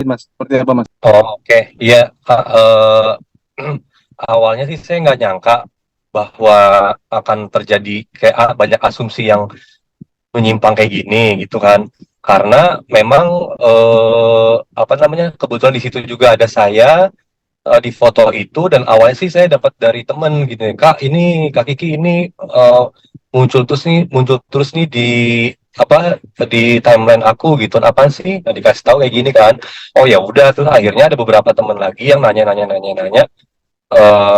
Mas? Seperti apa, Mas? Oh, oke. Iya, Kak, awalnya sih saya nggak nyangka bahwa akan terjadi kayak banyak asumsi yang menyimpang kayak gini gitu kan. Karena memang apa namanya, kebetulan di situ juga ada saya di foto itu, dan awalnya sih saya dapat dari temen gitu ya, Kak ini Kak Kiki ini muncul terus nih di apa di timeline aku gitu, apa sih, nah, dikasih tahu kayak gini kan. Oh ya udah tuh, akhirnya ada beberapa temen lagi yang nanya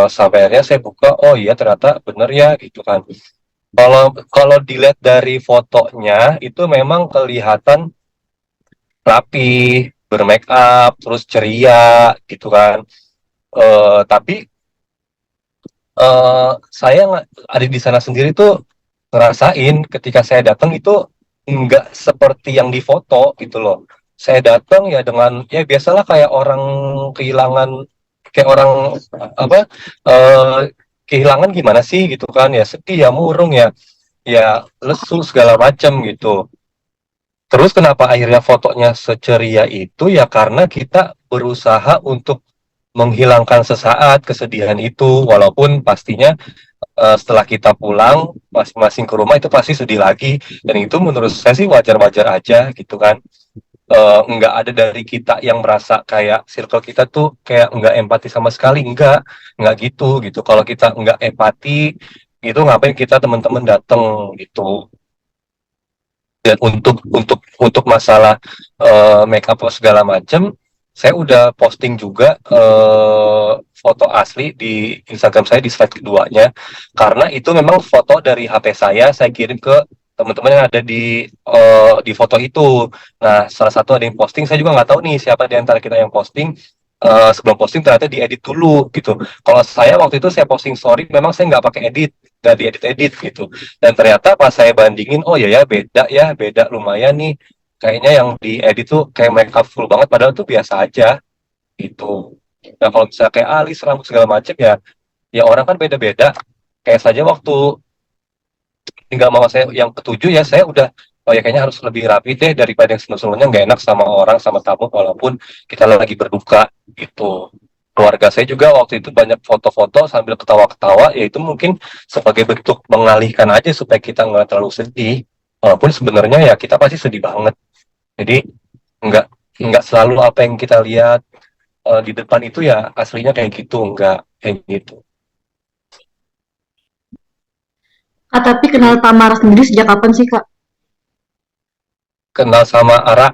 sampai akhirnya saya buka, oh iya ternyata bener ya gitu kan. Kalau kalau dilihat dari fotonya itu memang kelihatan rapi, bermake up, terus ceria gitu kan. Tapi saya ada di sana sendiri tuh ngerasain ketika saya datang itu nggak seperti yang di foto gitu loh. Saya datang ya dengan ya biasalah kayak orang kehilangan, kayak orang apa eh, kehilangan gimana sih gitu kan, ya sedih ya, murung ya, ya lesu segala macam gitu. Terus kenapa akhirnya fotonya seceria itu, ya karena kita berusaha untuk menghilangkan sesaat kesedihan itu, walaupun pastinya setelah kita pulang masing-masing ke rumah itu pasti sedih lagi, dan itu menurut saya sih wajar-wajar aja gitu kan. Nggak ada dari kita yang merasa kayak circle kita tuh kayak nggak empati sama sekali, nggak gitu gitu. Kalau kita nggak empati itu ngapain kita teman-teman datang gitu. Dan untuk masalah make up segala macam, saya udah posting juga foto asli di Instagram saya di slide keduanya, karena itu memang foto dari HP saya kirim ke teman-teman yang ada di foto itu. Nah, salah satu ada yang posting, saya juga nggak tahu nih siapa di antara kita yang posting. Sebelum posting ternyata diedit dulu gitu. Kalau saya waktu itu saya posting story, memang saya nggak pakai edit, nggak diedit-edit gitu. Dan ternyata pas saya bandingin, oh ya beda lumayan nih. Kayaknya yang diedit tuh kayak make up full banget, padahal tuh biasa aja gitu. Nah kalau misalnya kayak alis, rambut segala macam ya, ya orang kan beda-beda. Kayak saja waktu tinggal mama saya yang ketujuh ya, saya udah oh ya kayaknya harus lebih rapi deh daripada yang sebelum-sebelumnya, nggak enak sama orang, sama tamu, walaupun kita lagi berduka gitu. Keluarga saya juga waktu itu banyak foto-foto sambil ketawa-ketawa, ya itu mungkin sebagai bentuk mengalihkan aja supaya kita nggak terlalu sedih, walaupun sebenarnya ya kita pasti sedih banget. Jadi nggak nggak selalu apa yang kita lihat di depan itu ya aslinya kayak gitu, nggak kayak gitu. Kak, tapi kenal Tamara sendiri sejak kapan sih, Kak? Kenal sama Ara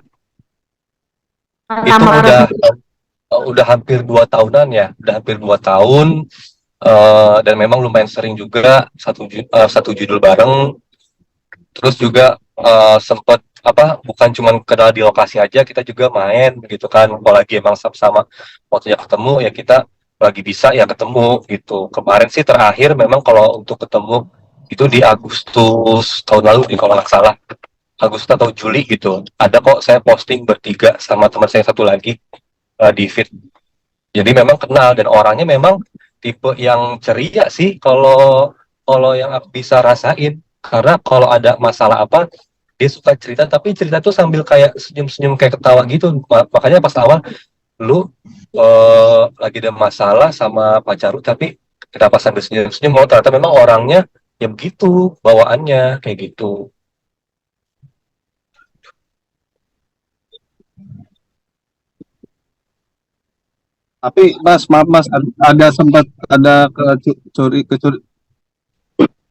itu Tamara udah sendiri. udah hampir 2 tahunan ya, udah hampir 2 tahun. Dan memang lumayan sering juga satu judul bareng. Terus juga sempet apa, bukan cuma kenal di lokasi aja, kita juga main gitu kan. Kalau lagi emang sama-sama waktunya ketemu ya kita lagi bisa ya ketemu gitu. Kemarin sih terakhir memang kalau untuk ketemu itu di Agustus tahun lalu nih kalau nggak salah, Agustus atau Juli gitu. Ada kok saya posting bertiga sama teman saya satu lagi di feed. Jadi memang kenal, dan orangnya memang tipe yang ceria sih, kalau kalau yang aku bisa rasain. Karena kalau ada masalah apa, dia suka cerita, tapi cerita tuh sambil kayak senyum-senyum kayak ketawa gitu. Makanya pas awal, lu lagi ada masalah sama pacar lu, tapi kenapa sambil senyum-senyum? Oh ternyata memang orangnya ya begitu bawaannya kayak gitu. Tapi Mas, maaf Mas, ada sempat ada kecuri.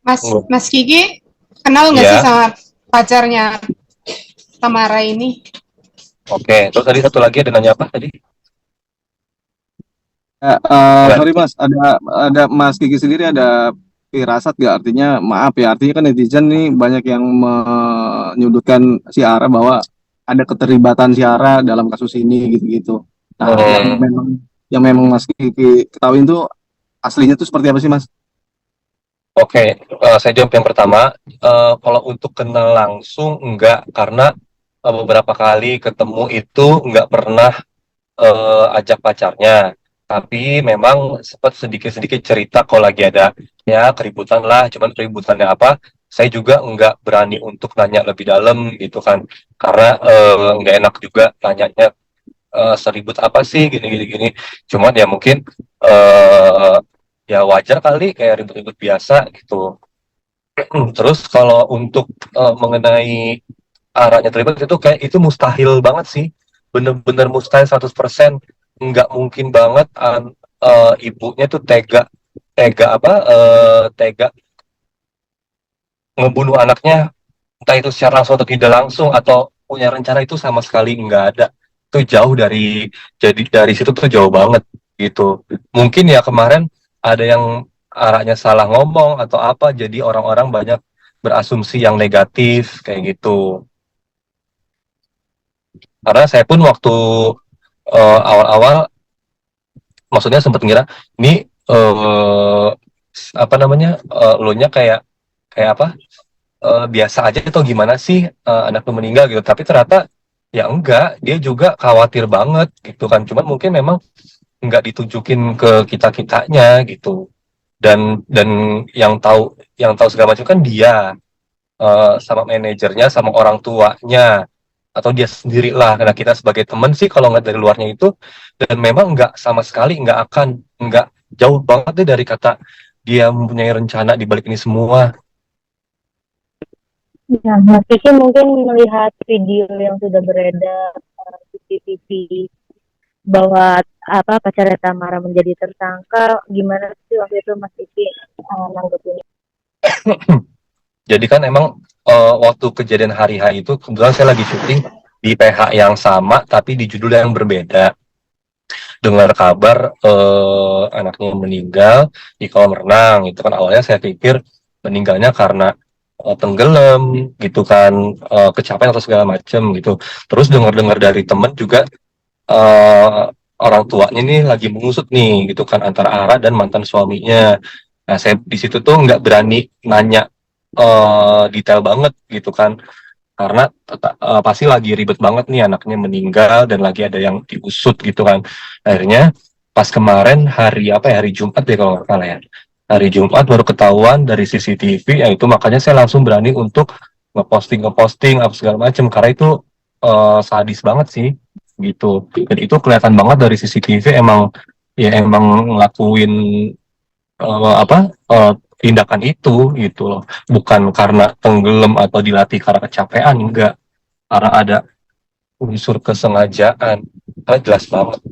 Mas Mas Kiki kenal nggak sih Ya, sama pacarnya Tamara ini? oke. Terus tadi satu lagi ada nanya apa tadi? Nggak. Sorry Mas, ada Mas Kiki sendiri ada firasat nggak? Artinya maaf ya, artinya kan netizen nih banyak yang menyudutkan si Ara bahwa ada keterlibatan si Ara dalam kasus ini gitu-gitu. Nah, Hmm. yang memang Mas Kiki ketahui itu aslinya tuh seperti apa sih Mas? Oke, saya jawab yang pertama. Kalau untuk kenal langsung enggak, karena beberapa kali ketemu itu enggak pernah ajak pacarnya. Tapi memang sempat sedikit-sedikit cerita kalau lagi ada ya keributan lah, cuman keributannya apa? Saya juga enggak berani untuk nanya lebih dalam gitu kan, karena enggak enak juga tanyanya seribut apa sih gini gini gini. Cuman ya mungkin eh ya wajar kali kayak ribut-ribut biasa gitu. Terus kalau untuk mengenai arahnya terlibat itu kayak itu mustahil banget sih, bener-bener mustahil 100%. Nggak mungkin banget ibunya tuh tega tega apa tega ngebunuh anaknya, entah itu secara langsung atau tidak langsung, atau punya rencana, itu sama sekali nggak ada. Itu jauh dari, jadi dari situ tuh jauh banget gitu. Mungkin ya kemarin ada yang arahnya salah ngomong atau apa, jadi orang-orang banyak berasumsi yang negatif kayak gitu. Karena saya pun waktu awal-awal, maksudnya sempat ngira ini apa namanya, lo nya kayak kayak apa, biasa aja atau gimana sih, anak lu meninggal gitu. Tapi ternyata ya enggak, dia juga khawatir banget gitu kan. Cuman mungkin memang enggak ditunjukin ke kita-kitanya gitu. Dan yang tahu segala macam kan dia, sama manajernya, sama orang tuanya, atau dia sendiri lah. Karena kita sebagai teman sih kalau nggak dari luarnya itu, dan memang nggak sama sekali, nggak jauh banget deh dari kata dia mempunyai rencana di balik ini semua. Ya, Mas Kiki mungkin melihat video yang sudah beredar di CCTV bahwa pacarnya Tamara menjadi tersangka, gimana sih waktu itu Mas Kiki nanggepinnya? Jadi kan emang waktu kejadian hari H itu kebetulan saya lagi syuting di PH yang sama tapi di judul yang berbeda. Dengar kabar anaknya meninggal di kolam renang, itu kan awalnya saya pikir meninggalnya karena tenggelam gitu kan, kecapean atau segala macam gitu. Terus dengar-dengar dari temen juga, eh, orang tuanya nih lagi mengusut nih gitu kan, antara Ara dan mantan suaminya. Nah, saya di situ tuh nggak berani nanya detail banget gitu kan, karena pasti lagi ribet banget nih, anaknya meninggal dan lagi ada yang diusut gitu kan. Akhirnya pas kemarin hari apa ya, hari Jumat deh kalau nggak salah ya, hari Jumat baru ketahuan dari CCTV, ya itu makanya saya langsung berani untuk ngeposting apa segala macam, karena itu sadis banget sih gitu. Dan itu kelihatan banget dari CCTV, emang ya emang ngelakuin apa tindakan itu gitu loh, bukan karena tenggelam atau dilatih karena kecapean, enggak, karena ada unsur kesengajaan, karena jelas banget.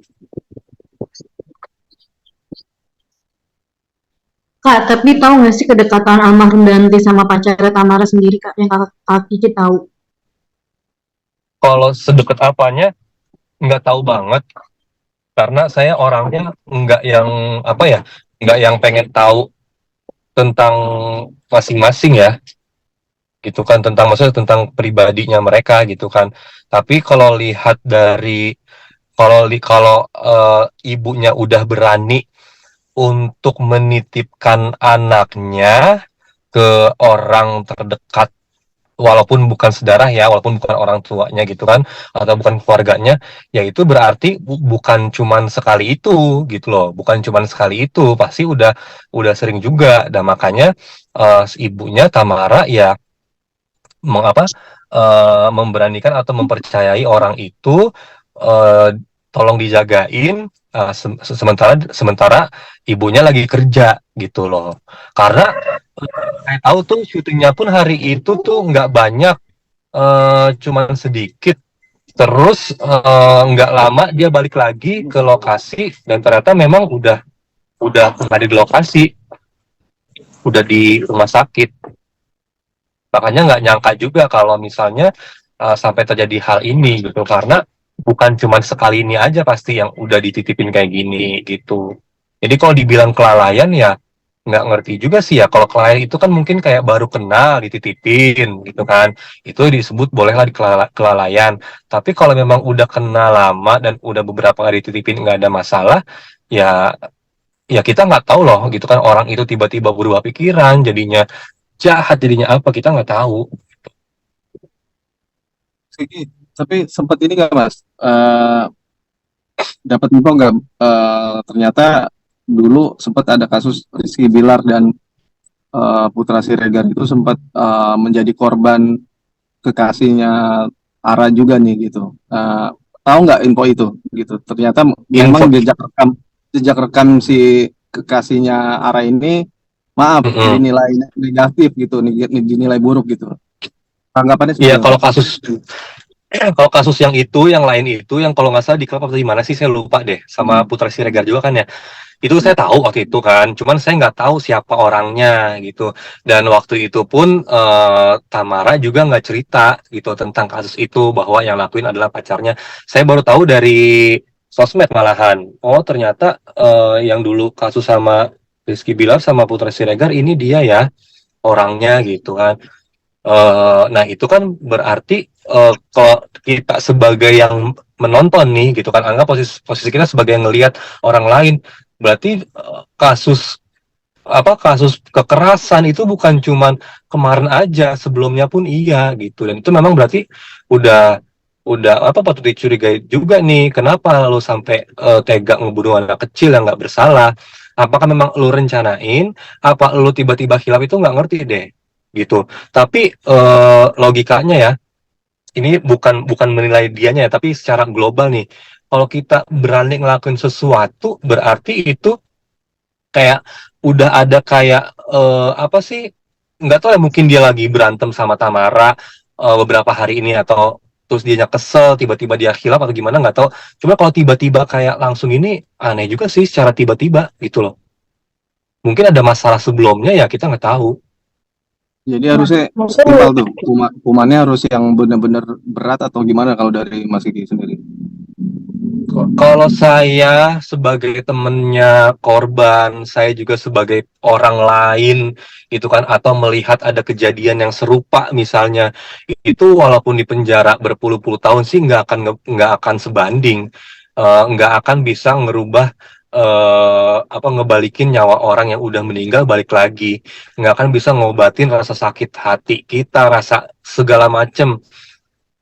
Kak, tapi tahu nggak sih kedekatan almarhum Danti sama pacarnya Tamara sendiri, Kak, yang Kak Kiki tahu? Kalau sedekat apanya nggak tahu banget, karena saya orangnya nggak yang apa ya, nggak yang pengen tahu tentang masing-masing ya gitu kan, tentang maksudnya tentang pribadinya mereka gitu kan. Tapi kalau lihat dari, kalau ibunya udah berani untuk menitipkan anaknya ke orang terdekat, walaupun bukan sedarah ya, walaupun bukan orang tuanya gitu kan, atau bukan keluarganya, ya itu berarti bukan cuman sekali itu gitu loh, bukan cuman sekali itu, pasti udah sering juga. Dan makanya ibunya Tamara ya mengapa memberanikan atau mempercayai orang itu, eh, tolong dijagain, sementara sementara ibunya lagi kerja gitu loh. Karena saya tahu tuh syutingnya pun hari itu tuh nggak banyak, cuman sedikit. Terus nggak lama dia balik lagi ke lokasi, dan ternyata memang udah nggak di lokasi, udah di rumah sakit. Makanya nggak nyangka juga kalau misalnya sampai terjadi hal ini gitu, karena bukan cuma sekali ini aja pasti yang udah dititipin kayak gini gitu. Jadi kalau dibilang kelalaian ya nggak ngerti juga sih ya. Kalau kelalaian itu kan mungkin kayak baru kenal dititipin gitu kan, itu disebut bolehlah di kelalaian. Tapi kalau memang udah kenal lama dan udah beberapa kali dititipin nggak ada masalah, ya ya kita nggak tahu loh gitu kan, orang itu tiba-tiba berubah pikiran jadinya jahat, jadinya apa, kita nggak tahu. Tapi sempat ini nggak Mas, dapat info nggak, ternyata dulu sempat ada kasus Rizky Bilar dan Putra Siregar itu sempat menjadi korban kekasihnya Ara juga nih gitu. tahu nggak info itu gitu. Ternyata memang jejak rekam si kekasihnya Ara ini, maaf, Mm-mm. dinilai negatif gitu, dinilai buruk gitu. Tanggapannya seperti Iya, apa? kalau kasus yang itu, yang lain itu, yang kalau nggak salah di klub apa di mana sih saya lupa deh, sama Putra Siregar juga kan ya. Itu saya tahu waktu itu kan, cuman saya nggak tahu siapa orangnya gitu. Dan waktu itu pun Tamara juga nggak cerita gitu tentang kasus itu bahwa yang lakuin adalah pacarnya. Saya baru tahu dari sosmed malahan. Oh ternyata yang dulu kasus sama Rizky Bilar sama Putra Siregar ini dia ya orangnya gitu kan. Nah itu kan berarti kalau kita sebagai yang menonton nih gitu kan, anggap posisi kita sebagai yang ngelihat orang lain, berarti kasus kekerasan itu bukan cuman kemarin aja, sebelumnya pun iya gitu. Dan itu memang berarti udah patut dicurigai juga nih, kenapa lo sampai tega ngebunuh anak kecil yang nggak bersalah. Apakah memang lo rencanain, apa lo tiba-tiba hilaf, itu nggak ngerti deh gitu. Tapi logikanya ya, ini bukan menilai dianya ya, tapi secara global nih, kalau kita berani ngelakuin sesuatu berarti itu kayak udah ada kayak apa sih, nggak tahu ya, mungkin dia lagi berantem sama Tamara beberapa hari ini, atau terus dia kesel tiba-tiba dia hilaf atau gimana nggak tahu. Cuma kalau tiba-tiba kayak langsung ini aneh juga sih, secara tiba-tiba gitu loh. Mungkin ada masalah sebelumnya ya, kita nggak tahu. Jadi Nah, harusnya mungkin setimpal tuh, hukumannya harus yang benar-benar berat atau gimana kalau dari Mas Kiki sendiri? Kalau saya sebagai temennya korban, saya juga sebagai orang lain itu kan, atau melihat ada kejadian yang serupa misalnya, itu walaupun di penjara berpuluh-puluh tahun sih nggak akan sebanding. Nggak akan bisa ngerubah ngebalikin nyawa orang yang udah meninggal balik lagi, nggak akan bisa ngobatin rasa sakit hati kita, rasa segala macem.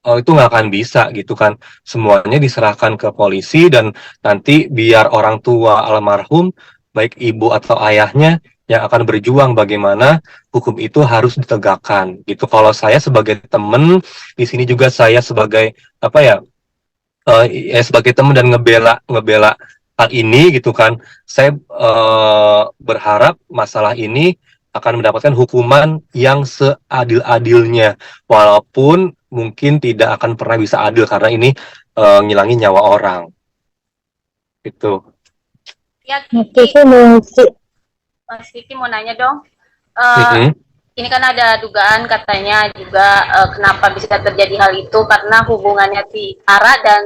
Itu nggak akan bisa gitu kan. Semuanya diserahkan ke polisi, dan nanti biar orang tua almarhum, baik ibu atau ayahnya, yang akan berjuang bagaimana hukum itu harus ditegakkan gitu. Kalau saya sebagai temen di sini juga, saya sebagai apa ya, sebagai teman dan ngebela hal ini gitu kan, saya berharap masalah ini akan mendapatkan hukuman yang seadil-adilnya, walaupun mungkin tidak akan pernah bisa adil karena ini ngilangin nyawa orang gitu. Ya, Oke, Kiki, Mas Kiki mau nanya dong. Mm-mm. Ini kan ada dugaan katanya juga kenapa bisa terjadi hal itu karena hubungannya si Ara dan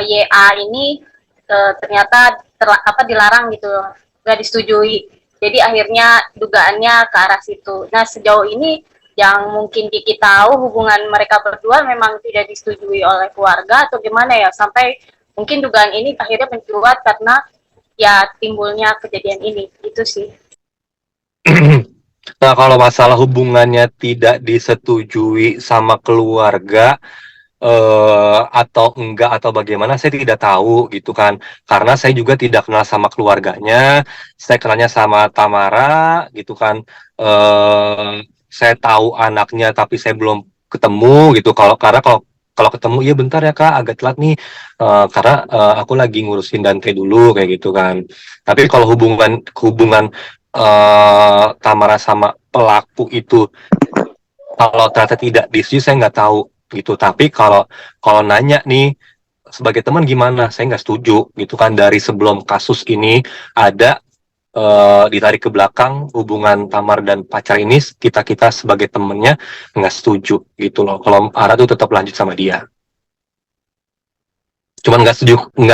YA ini ternyata dilarang gitu, nggak disetujui. Jadi akhirnya dugaannya ke arah situ. Nah sejauh ini yang mungkin Kiki tahu, hubungan mereka berdua memang tidak disetujui oleh keluarga atau gimana ya, sampai mungkin dugaan ini akhirnya mencuat karena ya timbulnya kejadian ini, itu sih. Nah, kalau masalah hubungannya tidak disetujui sama keluarga atau enggak atau bagaimana, saya tidak tahu gitu kan. Karena saya juga tidak kenal sama keluarganya. Saya kenalnya sama Tamara gitu kan. Saya tahu anaknya tapi saya belum ketemu gitu. Kalau ketemu, iya bentar ya Kak, agak telat nih. Karena aku lagi ngurusin Dante dulu kayak gitu kan. Tapi kalau hubungan Tamara sama pelaku itu, kalau ternyata tidak disetujui, saya nggak tahu gitu. Tapi kalau nanya nih sebagai teman gimana, saya nggak setuju gitu kan. Dari sebelum kasus ini ada ditarik ke belakang hubungan Tamar dan pacar ini, kita sebagai temennya nggak setuju gitu loh. Kalau Ara tuh tetap lanjut sama dia. Cuman nggak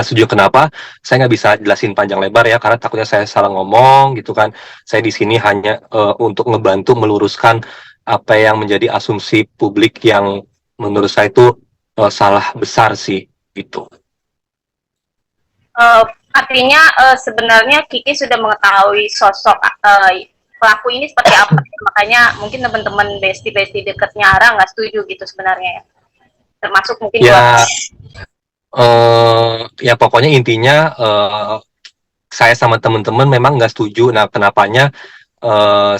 setuju kenapa, saya nggak bisa jelasin panjang lebar ya, karena takutnya saya salah ngomong gitu kan. Saya di sini hanya untuk ngebantu meluruskan apa yang menjadi asumsi publik yang menurut saya itu salah besar sih gitu. Artinya sebenarnya Kiki sudah mengetahui sosok pelaku ini seperti apa, makanya mungkin teman-teman besti dekatnya Ara nggak setuju gitu sebenarnya ya, termasuk mungkin Ya, ya pokoknya intinya saya sama teman-teman memang nggak setuju. Nah, kenapanya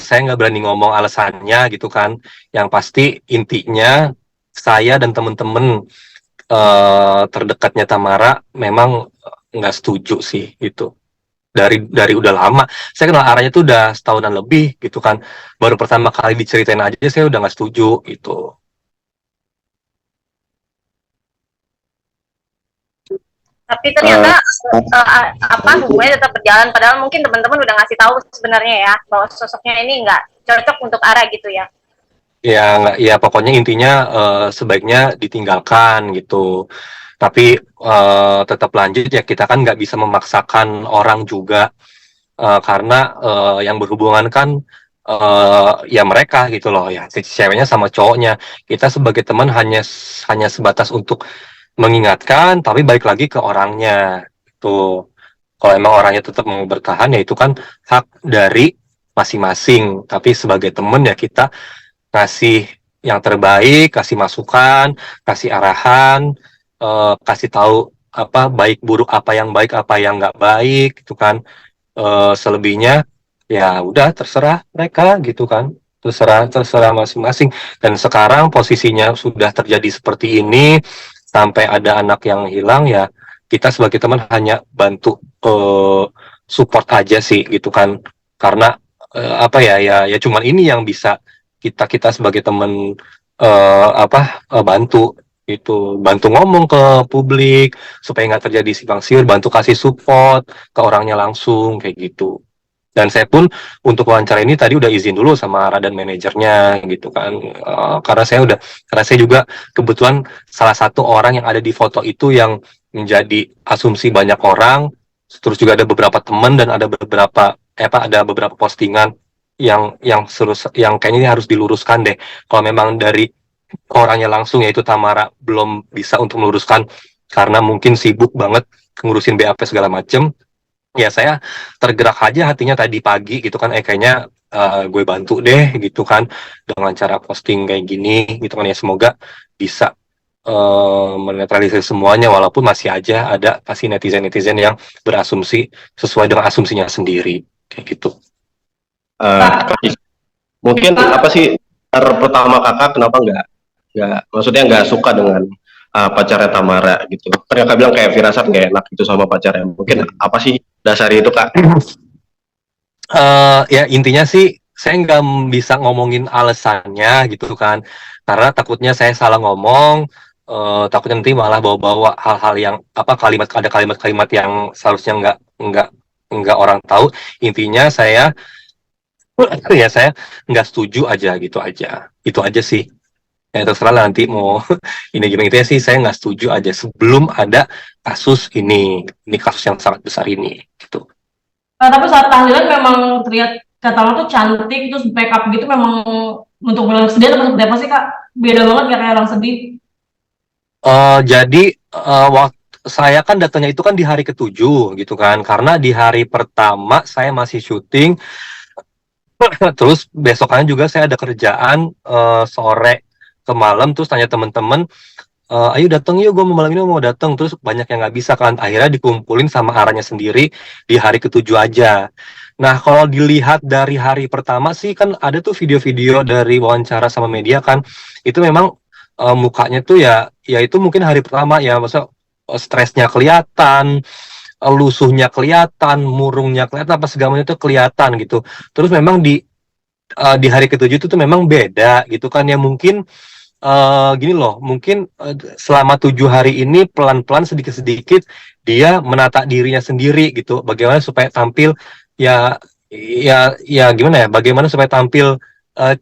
saya nggak berani ngomong alasannya gitu kan. Yang pasti intinya saya dan teman-teman terdekatnya Tamara memang nggak setuju sih itu. Dari udah lama. Saya kenal Aranya tuh udah setahunan lebih gitu kan. Baru pertama kali diceritain aja saya udah nggak setuju gitu. Tapi ternyata hubungannya tetap berjalan, padahal mungkin teman-teman udah ngasih tahu sebenarnya ya bahwa sosoknya ini nggak cocok untuk Ara gitu ya. Ya nggak, ya pokoknya intinya sebaiknya ditinggalkan gitu. Tapi tetap lanjut ya, kita kan nggak bisa memaksakan orang juga, karena yang berhubungan kan ya mereka gitu loh ya, si ceweknya sama cowoknya. Kita sebagai teman hanya sebatas untuk mengingatkan, tapi balik lagi ke orangnya tuh. Kalau emang orangnya tetap mau bertahan ya itu kan hak dari masing-masing. Tapi sebagai teman ya kita kasih yang terbaik, kasih masukan, kasih arahan, kasih tahu apa baik buruk, apa yang baik, apa yang nggak baik, gitu kan. Selebihnya ya udah terserah mereka gitu kan, terserah masing-masing. Dan sekarang posisinya sudah terjadi seperti ini, sampai ada anak yang hilang ya, kita sebagai teman hanya bantu support aja sih gitu kan. Karena apa ya cuman ini yang bisa kita sebagai teman bantu itu, bantu ngomong ke publik supaya nggak terjadi simpang siur, bantu kasih support ke orangnya langsung kayak gitu. Dan saya pun untuk wawancara ini tadi udah izin dulu sama Radan manajernya gitu kan. Karena saya juga kebetulan salah satu orang yang ada di foto itu yang menjadi asumsi banyak orang. Terus juga ada beberapa teman dan ada beberapa postingan yang kayaknya ini harus diluruskan deh. Kalau memang dari orangnya langsung yaitu Tamara belum bisa untuk meluruskan karena mungkin sibuk banget ngurusin BAP segala macem, ya saya tergerak aja hatinya tadi pagi gitu kan, kayaknya gue bantu deh gitu kan dengan cara posting kayak gini gitu kan, ya semoga bisa menetralisir semuanya, walaupun masih aja ada pasti netizen yang berasumsi sesuai dengan asumsinya sendiri kayak gitu. Mungkin apa sih pertama kakak kenapa maksudnya nggak suka dengan pacarnya Tamara gitu? Kan kakak bilang kayak firasat nggak enak gitu sama pacarnya. Mungkin apa sih dasar itu kak? Ya intinya sih saya nggak bisa ngomongin alasannya gitu kan, karena takutnya saya salah ngomong, takutnya nanti malah bawa-bawa hal-hal yang ada kalimat-kalimat yang seharusnya nggak orang tahu. Intinya saya ya saya nggak setuju aja gitu aja, itu aja sih. Ya terserah lah nanti mau ini gimana, itu ya sih saya nggak setuju aja sebelum ada kasus ini kasus yang sangat besar ini gitu. Tapi saat tahlilan memang terlihat kata lo tuh cantik, terus make up gitu, memang untuk orang sedih atau seperti apa sih kak? Beda banget ya kayak orang sedih. Jadi waktu saya kan datangnya itu kan di hari ke-7 gitu kan, karena di hari pertama saya masih syuting, terus besokannya juga saya ada kerjaan sore ke malam, terus tanya teman-teman, ayo datang yuk, gue malam ini mau datang. Terus banyak yang nggak bisa kan, akhirnya dikumpulin sama arahnya sendiri di hari ke-7 aja. Nah kalau dilihat dari hari pertama sih kan ada tuh video-video dari wawancara sama media kan, itu memang mukanya tuh ya itu mungkin hari pertama ya, masa stresnya kelihatan, lusuhnya kelihatan, murungnya kelihatan, apa segalanya itu kelihatan gitu. Terus memang di hari ke-7 itu tuh memang beda gitu kan ya, mungkin gini loh, mungkin selama 7 hari ini pelan-pelan sedikit-sedikit dia menata dirinya sendiri gitu, bagaimana supaya tampil gimana ya, bagaimana supaya tampil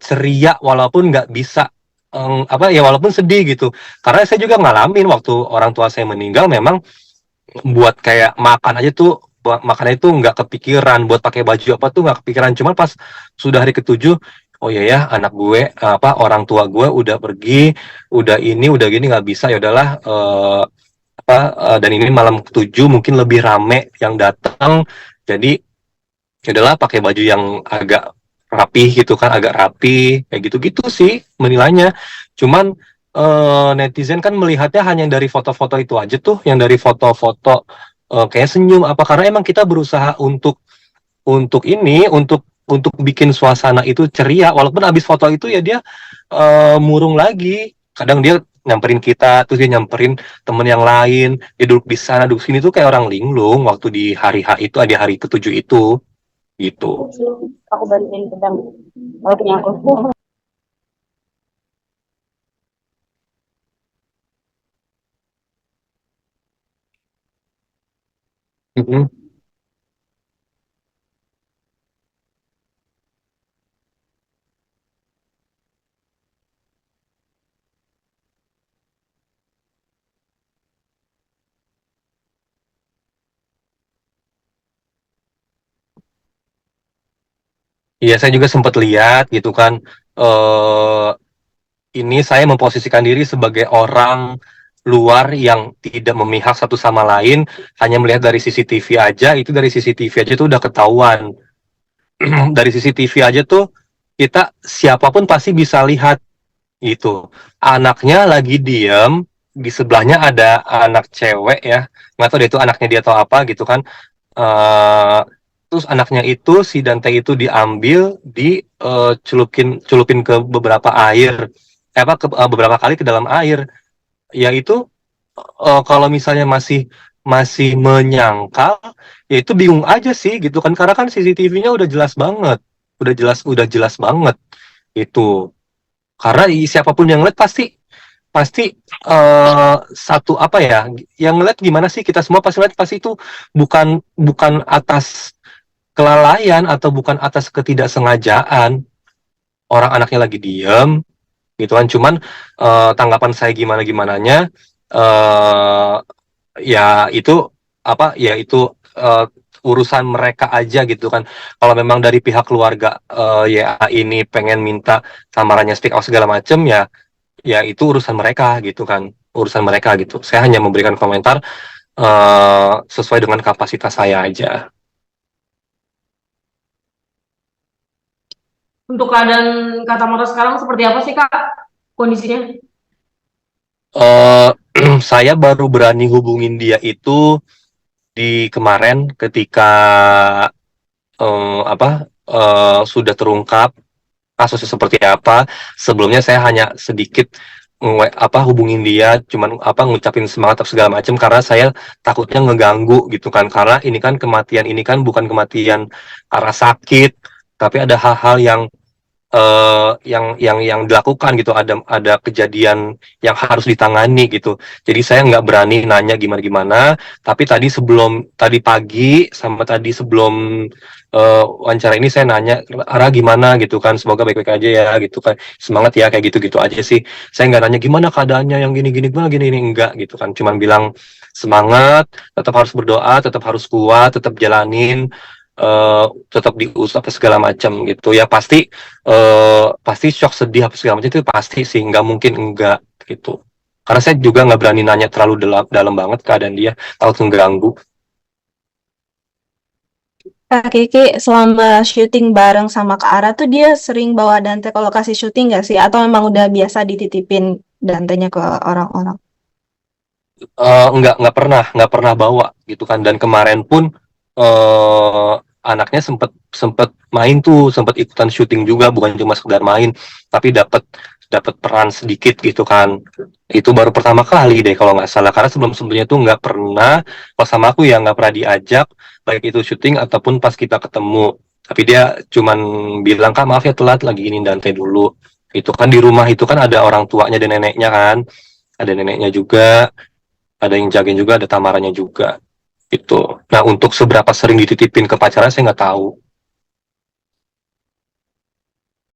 ceria walaupun nggak bisa walaupun sedih gitu. Karena saya juga ngalamin waktu orang tua saya meninggal, memang buat kayak makan aja tuh, buat makan itu nggak kepikiran, buat pakai baju apa tuh nggak kepikiran. Cuman pas sudah hari ke-7, oh iya ya anak gue orang tua gue udah pergi, udah gini nggak bisa, ya udahlah dan ini malam ke-7 mungkin lebih rame yang datang, jadi ya udahlah pakai baju yang agak rapi gitu kan, agak rapi kayak gitu-gitu sih menilainya. Cuman netizen kan melihatnya hanya dari foto-foto itu aja tuh, yang dari foto-foto kayak senyum apa, karena emang kita berusaha untuk bikin suasana itu ceria, walaupun abis foto itu ya dia murung lagi. Kadang dia nyamperin kita, terus dia nyamperin temen yang lain, dia duduk di sana, duduk sini tuh kayak orang linglung waktu di hari H itu, di hari ke-7 itu, gitu. Aku bantuin pedang. Kalau punya aku. Mm-mm. Iya, saya juga sempat lihat gitu kan. eh ini saya memposisikan diri sebagai orang luar yang tidak memihak satu sama lain, hanya melihat dari CCTV aja, itu dari CCTV aja tuh udah ketahuan. Dari CCTV aja tuh kita siapapun pasti bisa lihat itu. Anaknya lagi diem, di sebelahnya ada anak cewek ya, nggak tahu deh itu anaknya dia atau apa gitu kan. eh Terus anaknya itu si Dante itu diambil, celupin ke beberapa air, beberapa kali ke dalam air. Ya itu kalau misalnya masih masih menyangkal, ya itu bingung aja sih gitu kan, karena kan CCTV-nya udah jelas banget itu. Karena siapapun yang lihat pasti pasti satu apa ya, yang ngeliat gimana sih, kita semua pasti lihat pasti itu bukan bukan atas kelalaian atau bukan atas ketidaksengajaan, orang anaknya lagi diem gitu kan. Cuman tanggapan saya gimana gimananya, eh ya itu ya itu urusan mereka aja gitu kan. Kalau memang dari pihak keluarga ya ini pengen minta samarannya speak out segala macem, ya itu urusan mereka gitu kan, urusan mereka gitu. Saya hanya memberikan komentar sesuai dengan kapasitas saya aja. Untuk keadaan Kak Tamara sekarang seperti apa sih Kak kondisinya? eh saya baru berani hubungin dia itu di kemarin ketika sudah terungkap kasusnya seperti apa. Sebelumnya saya hanya sedikit hubungin dia, cuman ngucapin semangat atau segala macam, karena saya takutnya ngeganggu gitu kan, karena ini kan kematian ini kan bukan kematian karena sakit, tapi ada hal-hal yang yang dilakukan gitu, ada kejadian yang harus ditangani gitu. Jadi saya nggak berani nanya gimana, tapi tadi pagi sama tadi sebelum wawancara ini saya nanya, Ara gimana gitu kan, semoga baik-baik aja ya gitu kan, semangat ya, kayak gitu-gitu aja sih. Saya nggak nanya gimana keadaannya yang gini-gini gini enggak gitu kan, cuman bilang semangat, tetap harus berdoa, tetap harus kuat, tetap jalanin, tetap diusap segala macam gitu ya. Pasti shock, sedih apa segala macam itu pasti sih, nggak mungkin enggak gitu. Karena saya juga nggak berani nanya terlalu dalam banget keadaan dia, takut mengganggu. Kak Kiki selama syuting bareng sama Kak Ara tuh dia sering bawa Dante kalau kasih syuting nggak sih? Atau memang udah biasa dititipin Dantenya ke orang-orang? Nggak pernah bawa gitu kan. Dan kemarin pun anaknya sempet main tuh, sempet ikutan syuting juga, bukan cuma sekedar main, tapi dapat peran sedikit gitu kan. Itu baru pertama kali deh kalau nggak salah, karena sebelumnya tuh nggak pernah, pas sama aku ya nggak pernah diajak, baik itu syuting ataupun pas kita ketemu. Tapi dia cuman bilang, Kak maaf ya telat, lagi ini Dante dulu. Itu kan di rumah itu kan ada orang tuanya dan neneknya kan, ada neneknya juga, ada yang jagain juga, ada Tamaranya juga itu. Nah, untuk seberapa sering dititipin ke pacarnya saya nggak tahu.